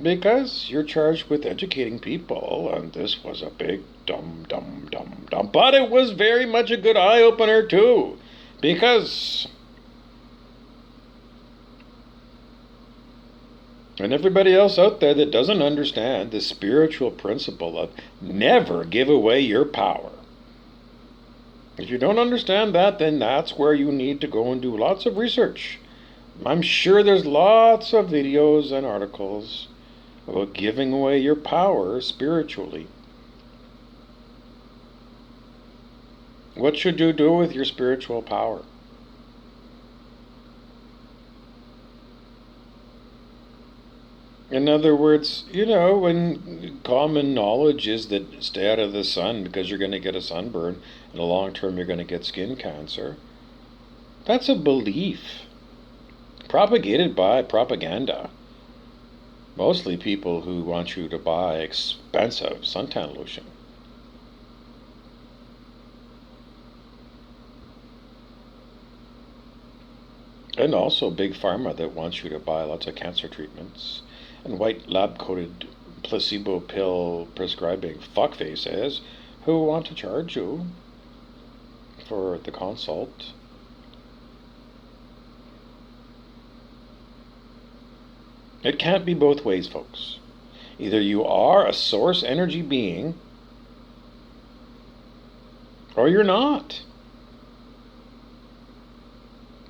Because you're charged with educating people, and this was a big dumb. But it was very much a good eye-opener too. Because... And everybody else out there that doesn't understand the spiritual principle of never give away your power. If you don't understand that, then that's where you need to go and do lots of research. I'm sure there's lots of videos and articles about giving away your power spiritually. What should you do with your spiritual power? In other words, when common knowledge is that stay out of the sun because you're going to get a sunburn, in the long term you're going to get skin cancer. That's a belief propagated by propaganda. Mostly people who want you to buy expensive suntan lotion. And also big pharma that wants you to buy lots of cancer treatments. And white lab-coated placebo pill prescribing fuckfaces who want to charge you for the consult. It can't be both ways, folks. Either you are a source energy being, or you're not.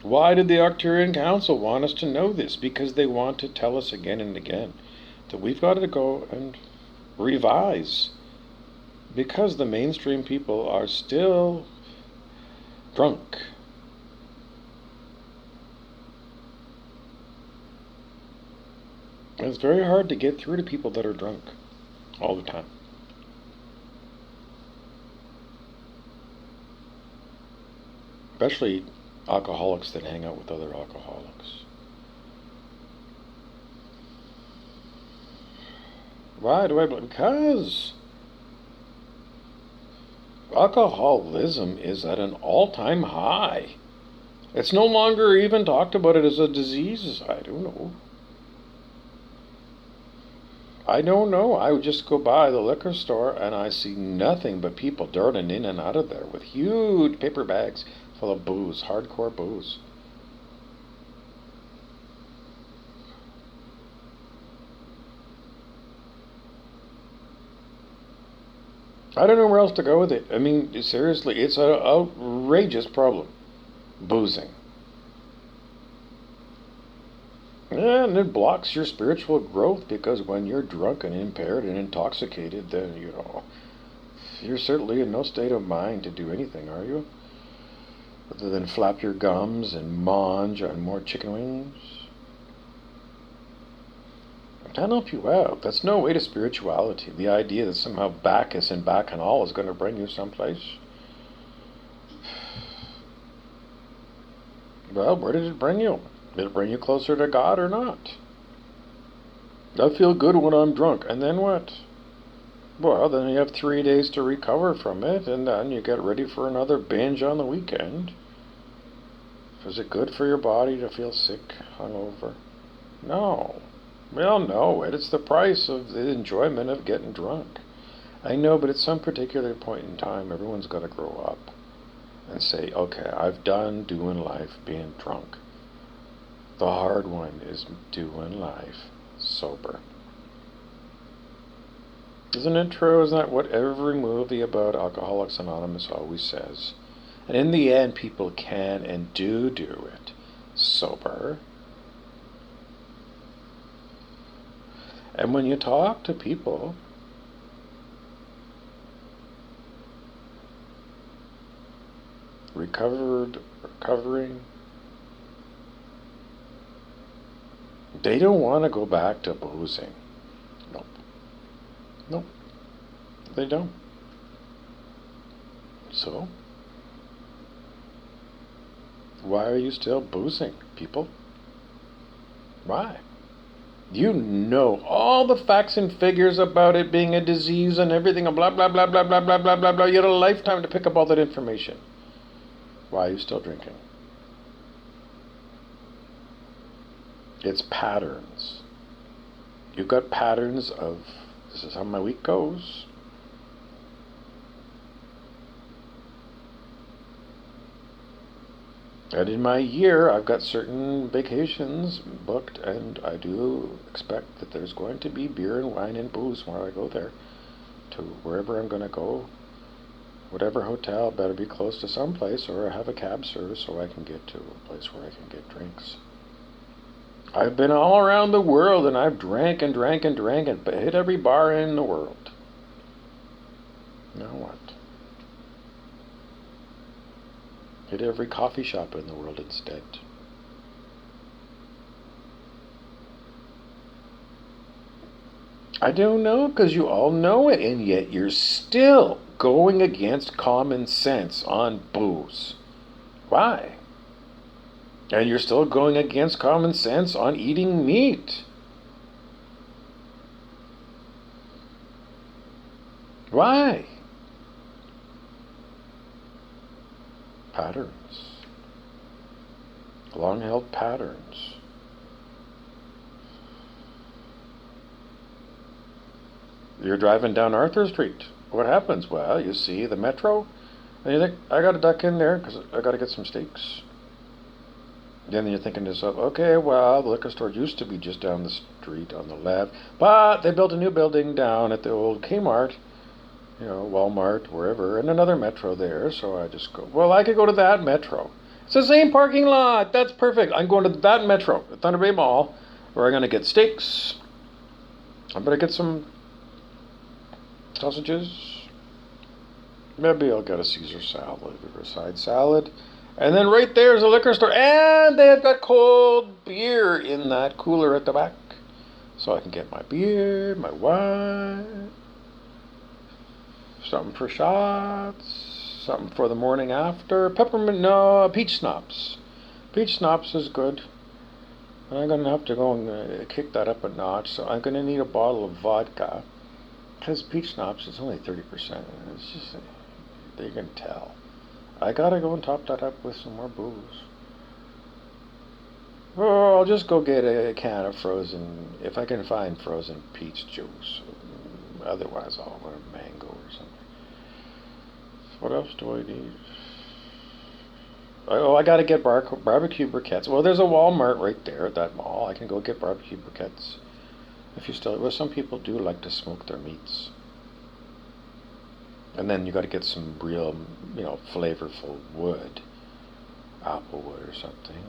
Why did the Arcturian Council want us to know this? Because they want to tell us again and again that we've got to go and revise. Because the mainstream people are still drunk. And it's very hard to get through to people that are drunk all the time. Especially alcoholics that hang out with other alcoholics. Why do I blame? Because alcoholism is at an all-time high. It's no longer even talked about it as a disease. I don't know. I would just go by the liquor store and I see nothing but people darting in and out of there with huge paper bags full of booze, hardcore booze. I don't know where else to go with it. I mean, seriously, it's an outrageous problem. Boozing. And it blocks your spiritual growth because when you're drunk and impaired and intoxicated, then, you're certainly in no state of mind to do anything, are you? Other than flap your gums and munch on more chicken wings. I'm trying to help you out. That's no way to spirituality. The idea that somehow Bacchus and Bacchanal is going to bring you someplace. Well, where did it bring you? Did it bring you closer to God or not? I feel good when I'm drunk. And then what? Well, then you have 3 days to recover from it, and then you get ready for another binge on the weekend. Is it good for your body to feel sick, hungover? No. We all know it. It's the price of the enjoyment of getting drunk. I know, but at some particular point in time, everyone's got to grow up and say, okay, I've done doing life being drunk. The hard one is doing life sober. Isn't it true? Isn't that what every movie about Alcoholics Anonymous always says? And in the end, people can and do it sober. And when you talk to people, recovering, they don't want to go back to boozing. Nope, they don't. So, why are you still boozing, people? Why? You know all the facts and figures about it being a disease and everything, and blah, blah, blah, blah, blah, blah, blah, blah, blah. You had a lifetime to pick up all that information. Why are you still drinking? It's patterns. You've got patterns of, this is how my week goes. And in my year, I've got certain vacations booked, and I do expect that there's going to be beer and wine and booze when I go there. To wherever I'm going to go, whatever hotel, better be close to some place, or have a cab service so I can get to a place where I can get drinks. I've been all around the world, and I've drank and drank and drank and hit every bar in the world. Now what? Hit every coffee shop in the world instead. I don't know, because you all know it, and yet you're still going against common sense on booze. Why? And you're still going against common sense on eating meat. Why? Patterns. Long-held patterns. You're driving down Arthur Street. What happens? Well, you see the metro, and you think, I got to duck in there because I got to get some steaks. Then you're thinking to yourself, okay, well, the liquor store used to be just down the street on the left, but they built a new building down at the old Kmart, Walmart, wherever, and another metro there, so I just go, well, I could go to that metro. It's the same parking lot. That's perfect. I'm going to that metro at Thunder Bay Mall, where I'm going to get steaks. I'm going to get some sausages. Maybe I'll get a Caesar salad or a side salad. And then right there's a liquor store. And they've got cold beer in that cooler at the back. So I can get my beer, my wine, something for shots, something for the morning after. Peach schnapps. Peach schnapps is good. And I'm going to have to go and kick that up a notch. So I'm going to need a bottle of vodka. Because peach schnapps is only 30%. It's just, you can tell. I gotta go and top that up with some more booze. Or I'll just go get a can of frozen, if I can find frozen peach juice. Otherwise, I'll want a mango or something. What else do I need? Oh, I gotta get barbecue briquettes. Well, there's a Walmart right there at that mall. I can go get barbecue briquettes. Some people do like to smoke their meats. And then you got to get some real, flavorful wood, apple wood or something.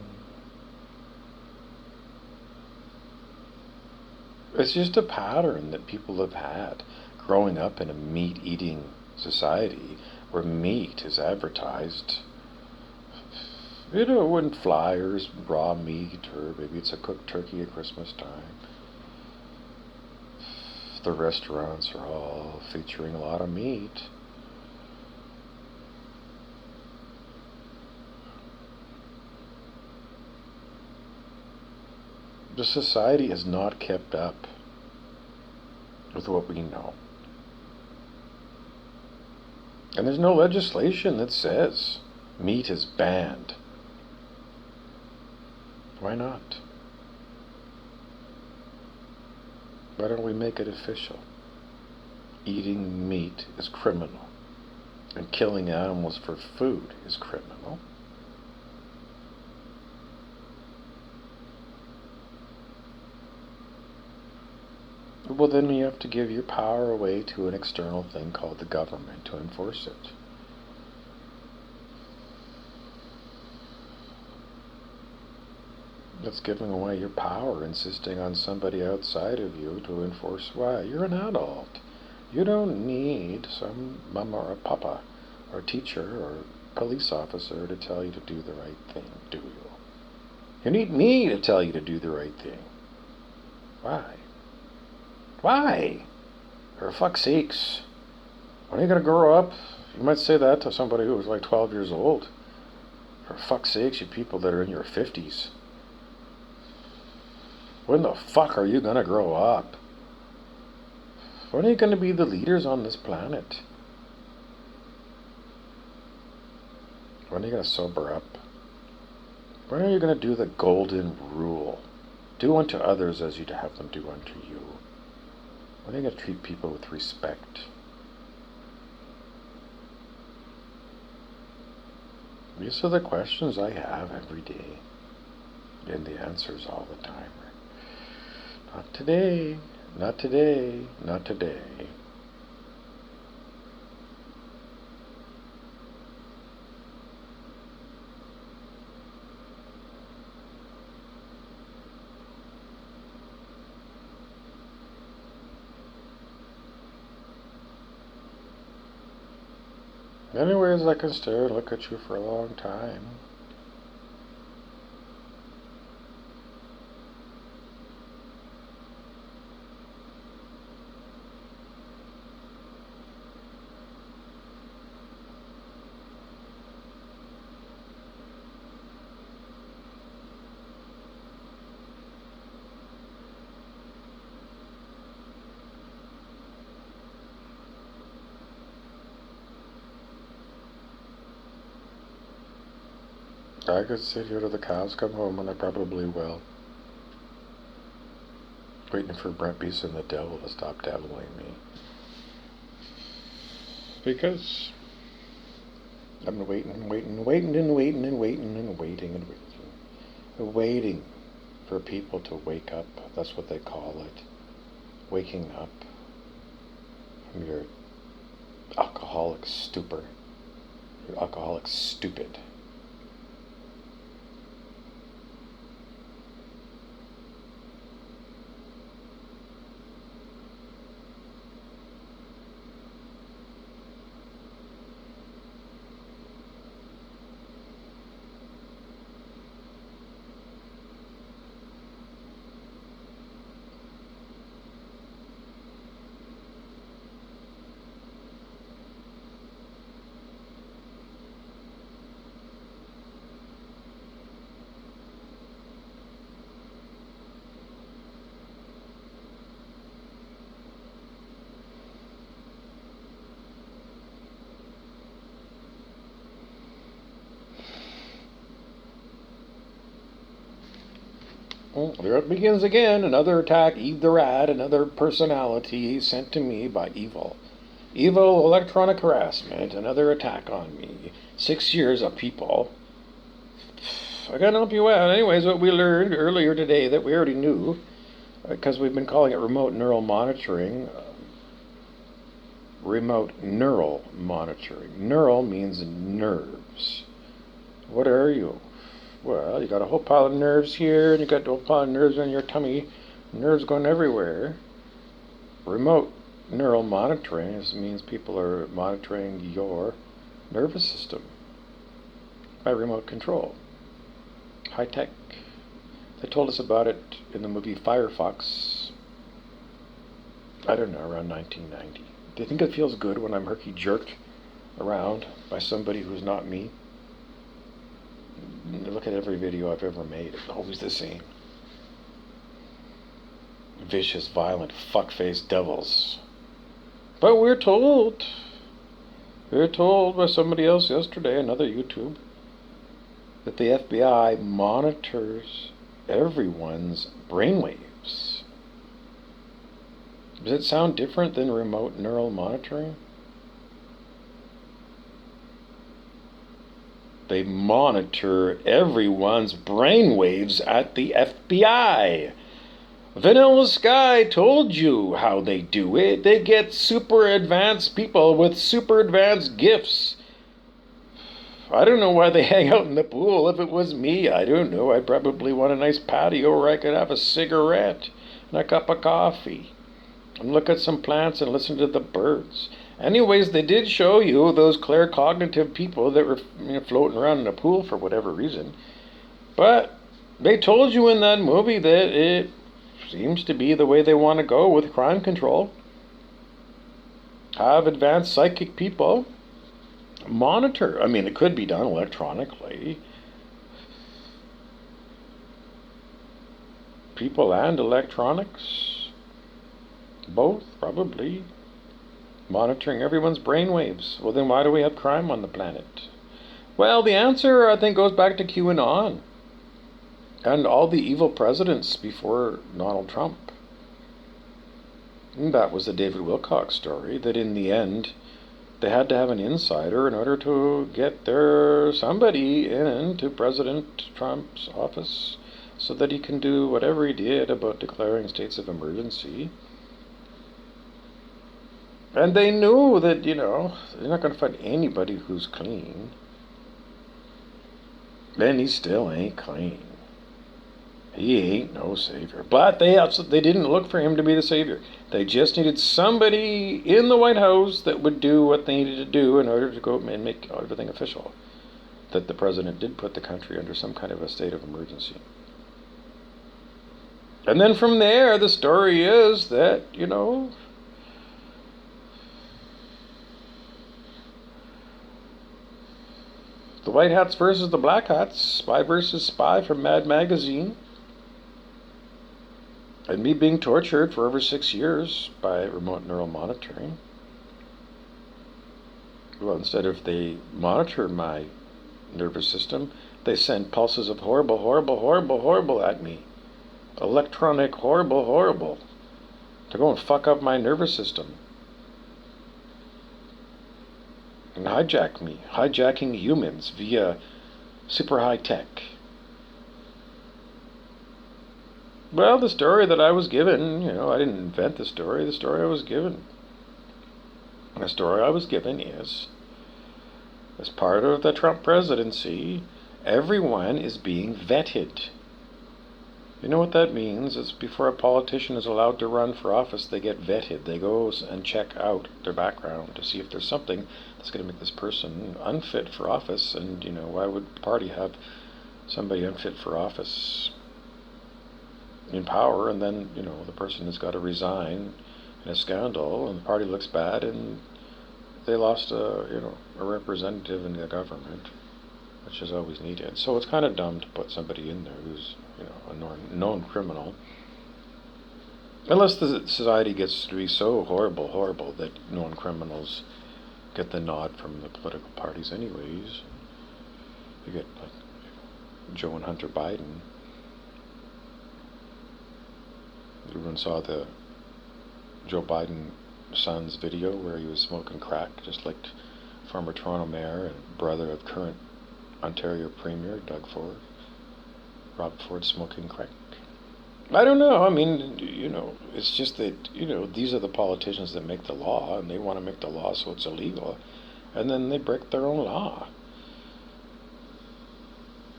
It's just a pattern that people have had growing up in a meat-eating society where meat is advertised. In flyers, raw meat, or maybe it's a cooked turkey at Christmas time. The restaurants are all featuring a lot of meat. The society has not kept up with what we know. And there's no legislation that says meat is banned. Why not? Why don't we make it official? Eating meat is criminal, and killing animals for food is criminal. Well, then you have to give your power away to an external thing called the government to enforce it. That's giving away your power, insisting on somebody outside of you to enforce. Why? You're an adult. You don't need some mama or papa or teacher or police officer to tell you to do the right thing, do you? You need me to tell you to do the right thing. Why? Why? For fuck's sakes. When are you going to grow up? You might say that to somebody who was like 12 years old. For fuck's sakes, you people that are in your 50s. When the fuck are you going to grow up? When are you going to be the leaders on this planet? When are you going to sober up? When are you going to do the golden rule? Do unto others as you'd have them do unto you. I think I treat people with respect. These are the questions I have every day. And the answers all the time are, not today, not today, not today. Anyways, I can stare and look at you for a long time. I could sit here till the cows come home, and I probably will. Waiting for BeSin the devil to stop deviling me. Because I've been waiting for people to wake up. That's what they call it. Waking up from your alcoholic stupor. Your alcoholic stupid. There it begins again. Another attack, Eve the Rat, another personality sent to me by evil. Evil electronic harassment, another attack on me. 6 years of people. I gotta help you out. Anyways, what we learned earlier today that we already knew, because we've been calling it remote neural monitoring. Remote neural monitoring. Neural means nerves. What are you? Well, you got a whole pile of nerves here, and you got a whole pile of nerves in your tummy. Nerves going everywhere. Remote neural monitoring means people are monitoring your nervous system by remote control. High tech. They told us about it in the movie Firefox. I don't know, around 1990. Do you think it feels good when I'm herky jerked around by somebody who's not me? Look at every video I've ever made. It's always the same. Vicious, violent, fuck-faced devils. But we're told by somebody else yesterday, another YouTube, that the FBI monitors everyone's brainwaves. Does it sound different than remote neural monitoring? They monitor everyone's brainwaves at the FBI. Vanilla Sky told you how they do it. They get super advanced people with super advanced gifts. I don't know why they hang out in the pool. If it was me, I don't know. I'd probably want a nice patio where I could have a cigarette and a cup of coffee and look at some plants and listen to the birds. Anyways, they did show you those claircognitive people that were floating around in a pool for whatever reason. But they told you in that movie that it seems to be the way they want to go with crime control. Have advanced psychic people monitor. I mean, it could be done electronically. People and electronics. Both, probably. Monitoring everyone's brainwaves. Well, then why do we have crime on the planet? Well, the answer, I think, goes back to QAnon. And all the evil presidents before Donald Trump. And that was the David Wilcock story, that in the end they had to have an insider in order to get somebody into President Trump's office so that he can do whatever he did about declaring states of emergency. And they knew that, they're not going to find anybody who's clean. And he still ain't clean. He ain't no savior. But they didn't look for him to be the savior. They just needed somebody in the White House that would do what they needed to do in order to go and make everything official. That the president did put the country under some kind of a state of emergency. And then from there, the story is that, the White Hats versus the Black Hats, Spy versus Spy from Mad Magazine. And me being tortured for over 6 years by remote neural monitoring. Well, instead of they monitor my nervous system, they send pulses of horrible, horrible, horrible, horrible at me. Electronic horrible, horrible. To go and fuck up my nervous system. And hijack me. Hijacking humans via super high tech. Well, the story that I was given, I didn't invent the story I was given. And the story I was given is, as part of the Trump presidency, everyone is being vetted. You know what that means? It's before a politician is allowed to run for office, they get vetted. They go and check out their background to see if there's something that's going to make this person unfit for office. And, why would the party have somebody unfit for office in power, and then the person has got to resign in a scandal, and the party looks bad, and they lost a representative in the government, which is always needed. So it's kind of dumb to put somebody in there who's a known criminal, unless the society gets to be so horrible that known criminals get the nod from the political parties anyways. You get like Joe and Hunter Biden. Everyone saw the Joe Biden son's video where he was smoking crack, just like former Toronto mayor and brother of current Ontario Premier Doug Ford. Rob Ford smoking crack. I don't know. I mean, it's just that, these are the politicians that make the law, and they want to make the law so it's illegal, and then they break their own law.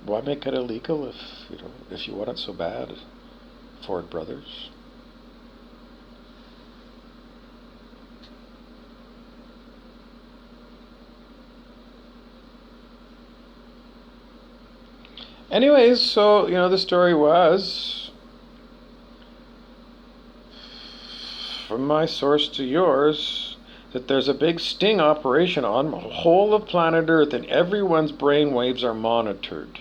Why make it illegal if you want it so bad? Ford brothers. Anyways, so, the story was, from my source to yours, that there's a big sting operation on the whole of planet Earth, and everyone's brain waves are monitored.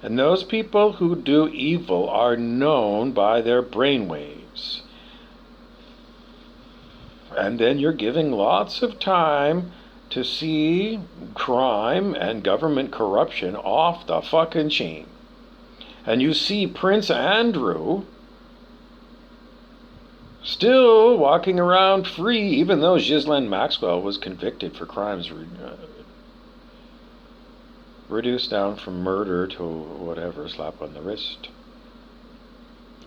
And those people who do evil are known by their brain waves. And then you're giving lots of time to see crime and government corruption off the fucking chain. And you see Prince Andrew still walking around free, even though Ghislaine Maxwell was convicted for crimes reduced down from murder to whatever, slap on the wrist.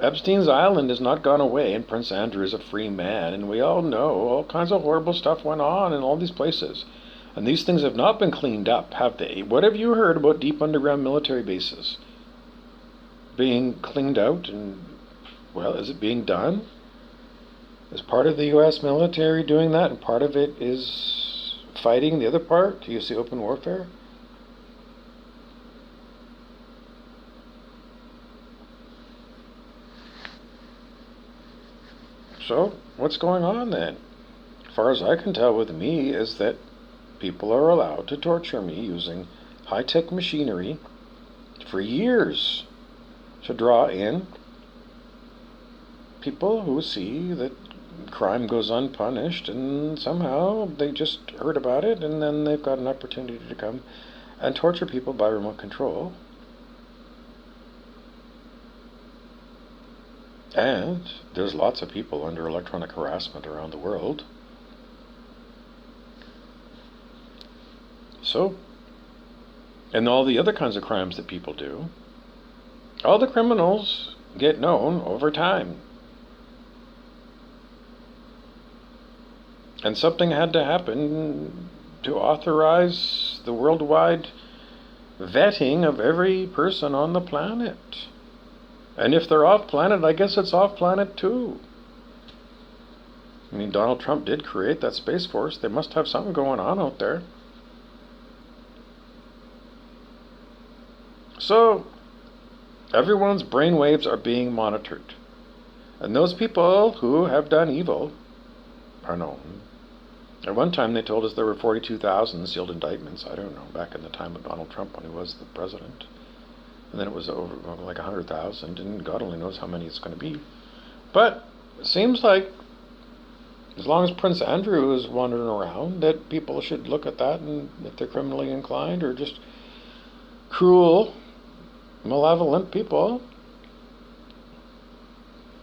Epstein's Island has not gone away, and Prince Andrew is a free man, and we all know all kinds of horrible stuff went on in all these places. And these things have not been cleaned up, have they? What have you heard about deep underground military bases being cleaned out? And, well, is it being done? Is part of the U.S. military doing that, and part of it is fighting the other part? Do you see open warfare? So, what's going on then? As far as I can tell with me is that people are allowed to torture me using high-tech machinery for years to draw in people who see that crime goes unpunished, and somehow they just heard about it, and then they've got an opportunity to come and torture people by remote control. And there's lots of people under electronic harassment around the world. So, and all the other kinds of crimes that people do, all the criminals get known over time. And something had to happen to authorize the worldwide vetting of every person on the planet. And if they're off planet, I guess it's off planet too. I mean, Donald Trump did create that Space Force. They must have something going on out there. So, everyone's brainwaves are being monitored. And those people who have done evil are known. At one time they told us there were 42,000 sealed indictments. I don't know, back in the time of Donald Trump when he was the president. And then it was over like 100,000, and God only knows how many it's going to be. But it seems like as long as Prince Andrew is wandering around, that people should look at that, and if they're criminally inclined or just cruel, malevolent people.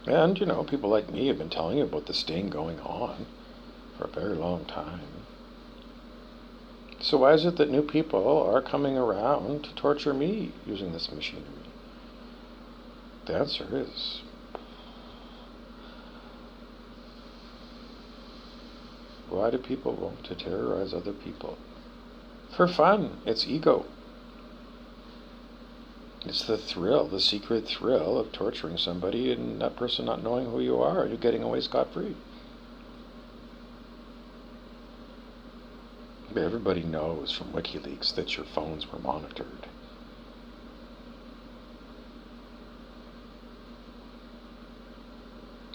And, you know, people like me have been telling you about this sting going on for a very long time. So why is it that new people are coming around to torture me using this machinery? The answer is, why do people want to terrorize other people? For fun. It's ego. It's the thrill, the secret thrill of torturing somebody and that person not knowing who you are and you're getting away scot-free. But everybody knows from WikiLeaks that your phones were monitored.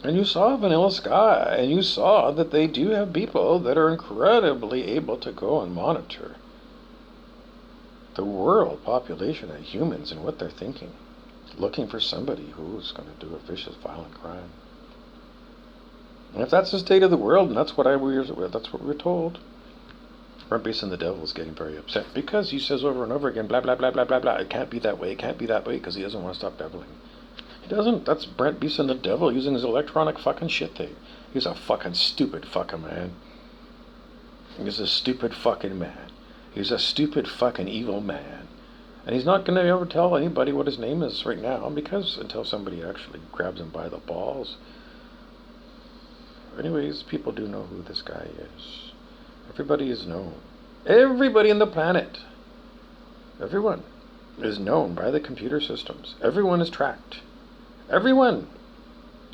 And you saw Vanilla Sky, and you saw that they do have people that are incredibly able to go and monitor the world population of humans and what they're thinking, looking for somebody who's going to do a vicious, violent crime. And if that's the state of the world, and that's what we're told, BeSin the devil is getting very upset because he says over and over again, blah, blah, blah, blah, blah, blah, it can't be that way, it can't be that way, because he doesn't want to stop deviling. He doesn't. That's BeSin the devil using his electronic fucking shit thing. He's a fucking stupid fucking man. He's a stupid fucking man. He's a stupid fucking evil man. And he's not going to ever tell anybody what his name is right now, because until somebody actually grabs him by the balls. Anyways, people do know who this guy is. Everybody is known. Everybody on the planet. Everyone is known by the computer systems. Everyone is tracked. Everyone.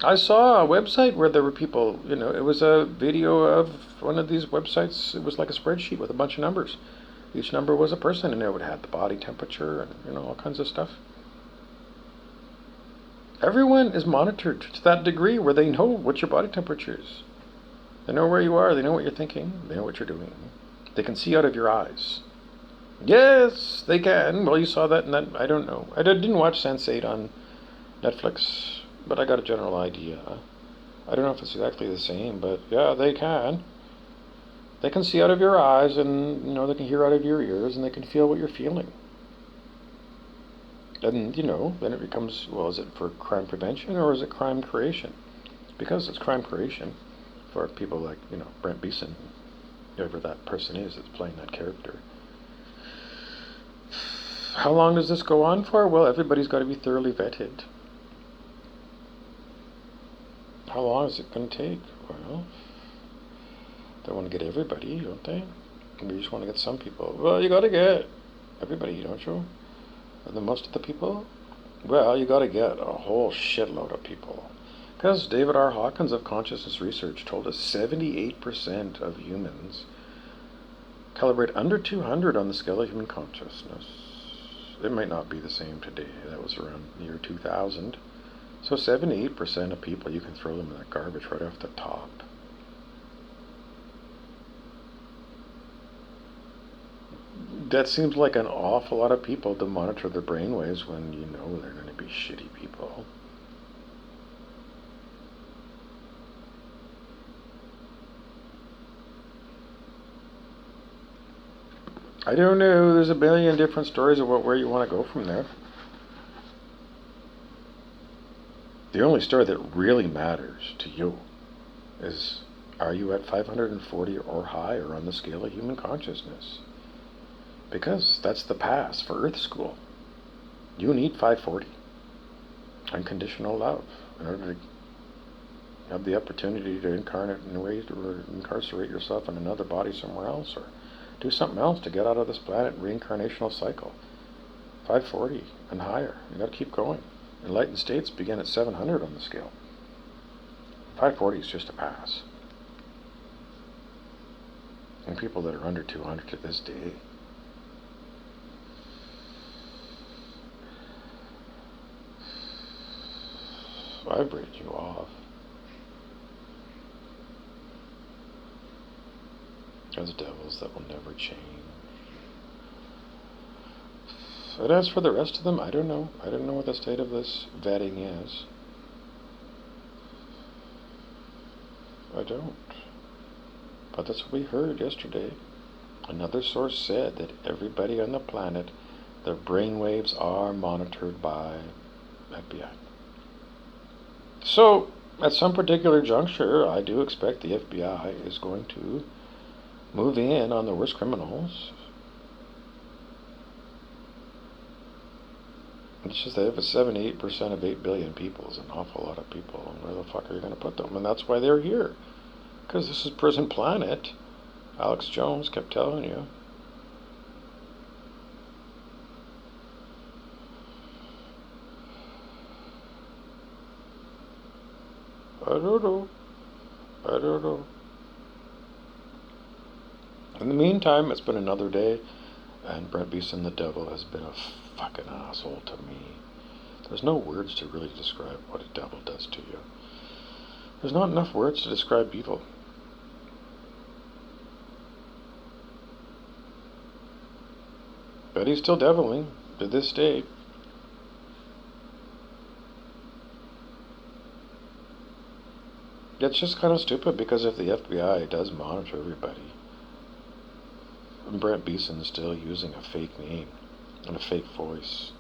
I saw a website where there were people, you know, it was a video of one of these websites. It was like a spreadsheet with a bunch of numbers. Each number was a person, and it would have the body temperature and, you know, all kinds of stuff. Everyone is monitored to that degree where they know what your body temperature is. They know where you are. They know what you're thinking. They know what you're doing. They can see out of your eyes. Yes, they can. Well, you saw that in that, I don't know. I didn't watch Sense8 on Netflix, but I got a general idea. I don't know if it's exactly the same, but yeah, they can. They can see out of your eyes, and, you know, they can hear out of your ears, and they can feel what you're feeling. And, you know, then it becomes, well, is it for crime prevention or is it crime creation? Because it's crime creation for people like, you know, BeSin, whoever that person is that's playing that character. How long does this go on for? Well, everybody's got to be thoroughly vetted. How long is it going to take? Well, they want to get everybody, don't they? You just want to get some people. Well, you got to get everybody, don't you? And the most of the people? Well, you got to get a whole shitload of people. Because David R. Hawkins of Consciousness Research told us 78% of humans calibrate under 200 on the scale of human consciousness. It might not be the same today. That was around the year 2000. So 78% of people, you can throw them in that garbage right off the top. That seems like an awful lot of people to monitor their brainwaves when you know they're going to be shitty people. I don't know. There's a billion different stories about where you want to go from there. The only story that really matters to you is, are you at 540 or higher on the scale of human consciousness? Because that's the pass for Earth School. You need 540. Unconditional love in order to have the opportunity to incarnate and incarcerate yourself in another body somewhere else, or do something else to get out of this planet reincarnational cycle. 540 and higher. You got to keep going. Enlightened states begin at 700 on the scale. 540 is just a pass. And people that are under 200 to this day vibrate you off. There's devils that will never change. And as for the rest of them, I don't know. I don't know what the state of this vetting is. I don't. But that's what we heard yesterday. Another source said that everybody on the planet, their brainwaves are monitored by FBI. So, at some particular juncture, I do expect the FBI is going to move in on the worst criminals. It's just that if it's 78% of 8 billion people is an awful lot of people, and where the fuck are you going to put them? And that's why they're here. Because this is Prison Planet. Alex Jones kept telling you. I don't know. In the meantime, it's been another day, and Brent BeSin the devil has been a fucking asshole to me. There's no words to really describe what a devil does to you. There's not enough words to describe evil. But he's still deviling to this day. It's just kind of stupid, because if the FBI does monitor everybody, and Brent BeSin's still using a fake name and a fake voice,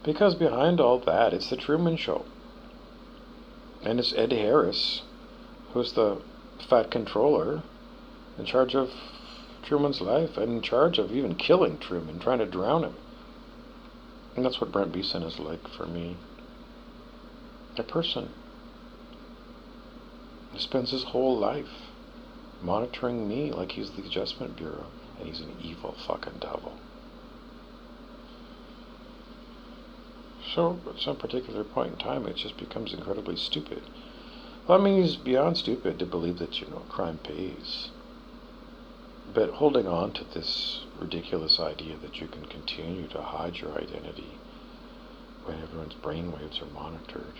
because behind all that, it's the Truman Show. And it's Ed Harris, who's the fat controller in charge of Truman's life, and in charge of even killing Truman, trying to drown him. And that's what Brent BeSin is like for me. A person who spends his whole life monitoring me like he's the Adjustment Bureau, and he's an evil fucking devil. So, at some particular point in time, it just becomes incredibly stupid. Well, I mean, he's beyond stupid to believe that, crime pays. But holding on to this ridiculous idea that you can continue to hide your identity when everyone's brainwaves are monitored.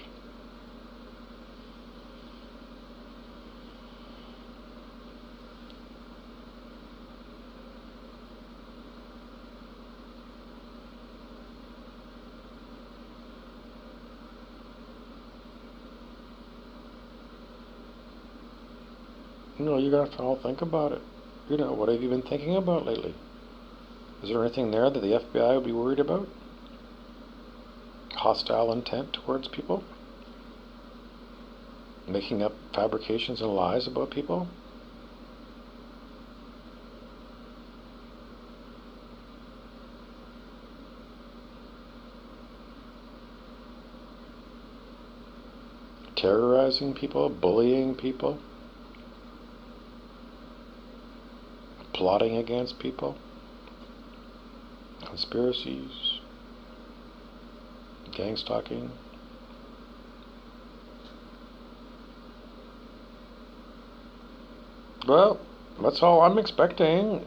You got to all think about it. What have you been thinking about lately? Is there anything there that the FBI would be worried about? Hostile intent towards people? Making up fabrications and lies about people? Terrorizing people? Bullying people? Plotting against people, conspiracies, gang stalking. Well, that's all I'm expecting.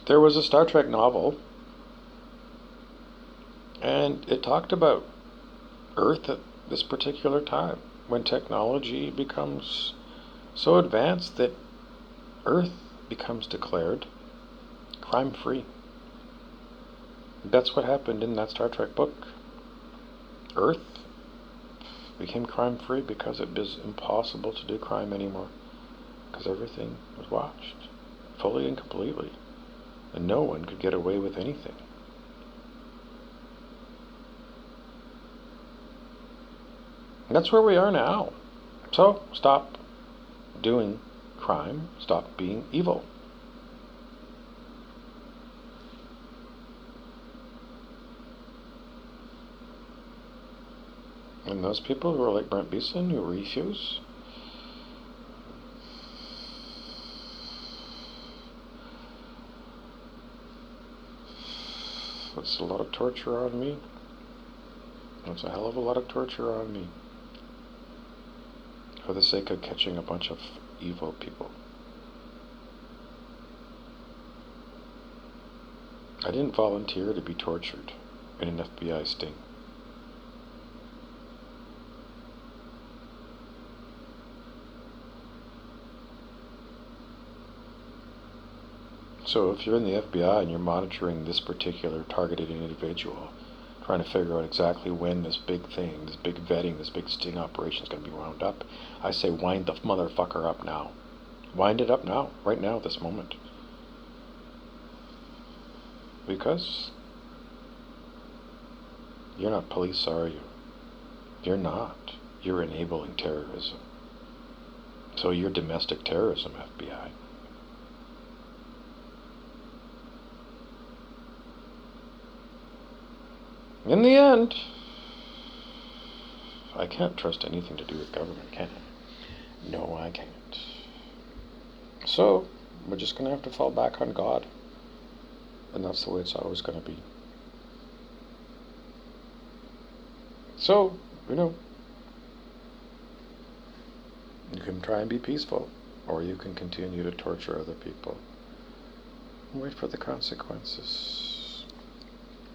There was a Star Trek novel, and it talked about Earth at this particular time, when technology becomes so advanced that Earth becomes declared crime-free. That's what happened in that Star Trek book. Earth became crime-free because it was impossible to do crime anymore, because everything was watched fully and completely, and no one could get away with anything. That's where we are now. So stop doing crime, stop being evil. And those people who are like Brent BeSin, who refuse, that's a lot of torture on me. That's a hell of a lot of torture on me. For the sake of catching a bunch of evil people. I didn't volunteer to be tortured in an FBI sting. So if you're in the FBI and you're monitoring this particular targeted individual, trying to figure out exactly when this big thing, this big vetting, this big sting operation is going to be wound up, I say wind the motherfucker up now. Wind it up now, right now, this moment. Because you're not police, are you? You're not. You're enabling terrorism. So you're domestic terrorism, FBI. In the end, I can't trust anything to do with government, can I? No, I can't. So, we're just going to have to fall back on God. And that's the way it's always going to be. So, you can try and be peaceful, or you can continue to torture other people. And wait for the consequences.